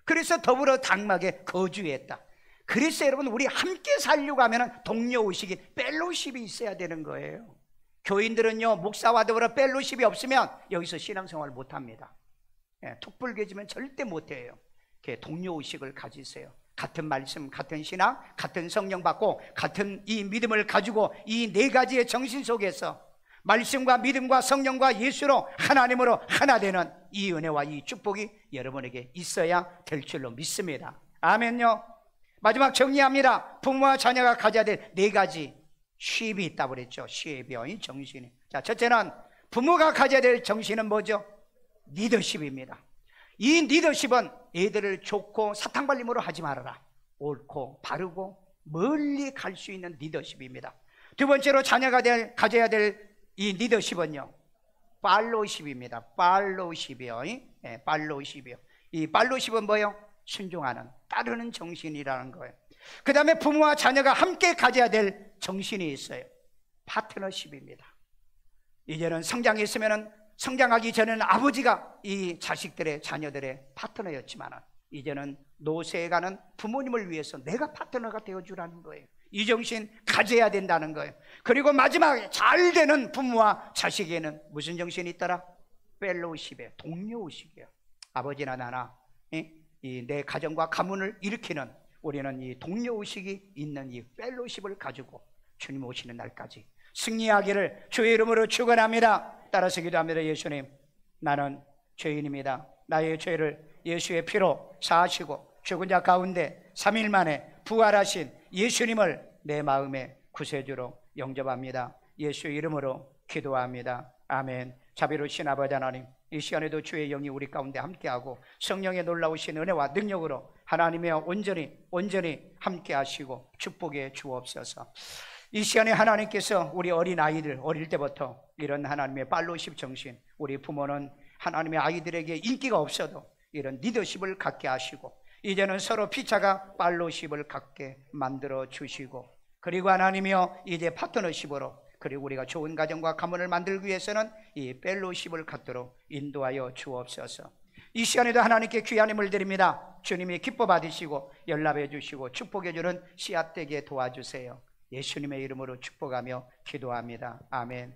그래서 더불어 장막에 거주했다. 그래서 여러분 우리 함께 살려고 하면 동료의식이 펠로십이 있어야 되는 거예요. 교인들은요 목사와 더불어 펠로십이 없으면 여기서 신앙생활을 못합니다. 툭 불겨지면 절대 못해요. 동료의식을 가지세요. 같은 말씀, 같은 신앙, 같은 성령 받고 같은 이 믿음을 가지고 이 네 가지의 정신 속에서 말씀과 믿음과 성령과 예수로 하나님으로 하나 되는 이 은혜와 이 축복이 여러분에게 있어야 될 줄로 믿습니다. 아멘요. 마지막 정리합니다. 부모와 자녀가 가져야 될 네 가지 쉐입이 있다고 그랬죠. 쉐입이 정신이. 자, 첫째는 부모가 가져야 될 정신은 뭐죠? 리더십입니다. 이 리더십은 애들을 좋고 사탕발림으로 하지 말아라. 옳고 바르고 멀리 갈 수 있는 리더십입니다. 두 번째로 자녀가 가져야 될 이 리더십은요 팔로우십입니다. 팔로우십이요. 팔로우십이요. 이 팔로우십은 뭐예요? 순종하는, 따르는 정신이라는 거예요. 그 다음에 부모와 자녀가 함께 가져야 될 정신이 있어요. 파트너십입니다. 이제는 성장했으면은 성장하기 전에는 아버지가 이 자식들의 자녀들의 파트너였지만 이제는 노쇠에 가는 부모님을 위해서 내가 파트너가 되어주라는 거예요. 이 정신 가져야 된다는 거예요. 그리고 마지막에 잘 되는 부모와 자식에는 무슨 정신이 있더라? 펠로우십이에요. 동료의식이에요. 아버지나 나나 내 가정과 가문을 일으키는 우리는 이 동료의식이 있는 이 펠로우십을 가지고 주님 오시는 날까지 승리하기를 주의 이름으로 축원합니다. 따라서 기도합니다. 예수님, 나는 죄인입니다. 나의 죄를 예수의 피로 사하시고 죽은 자 가운데 3일 만에 부활하신 예수님을 내 마음의 구세주로 영접합니다. 예수의 이름으로 기도합니다. 아멘. 자비로우신 아버지 하나님, 이 시간에도 주의 영이 우리 가운데 함께하고 성령의 놀라우신 은혜와 능력으로 하나님의 온전히 함께하시고 축복해 주옵소서. 이 시간에 하나님께서 우리 어린 아이들 어릴 때부터 이런 하나님의 팔로우십 정신, 우리 부모는 하나님의 아이들에게 인기가 없어도 이런 리더십을 갖게 하시고 이제는 서로 피차가 팔로우십을 갖게 만들어 주시고, 그리고 하나님이여 이제 파트너십으로, 그리고 우리가 좋은 가정과 가문을 만들기 위해서는 이 펠로우십을 갖도록 인도하여 주옵소서. 이 시간에도 하나님께 귀한 힘을 드립니다. 주님이 기뻐 받으시고 연락해 주시고 축복해 주는 씨앗 되게 도와주세요. 예수님의 이름으로 축복하며 기도합니다. 아멘.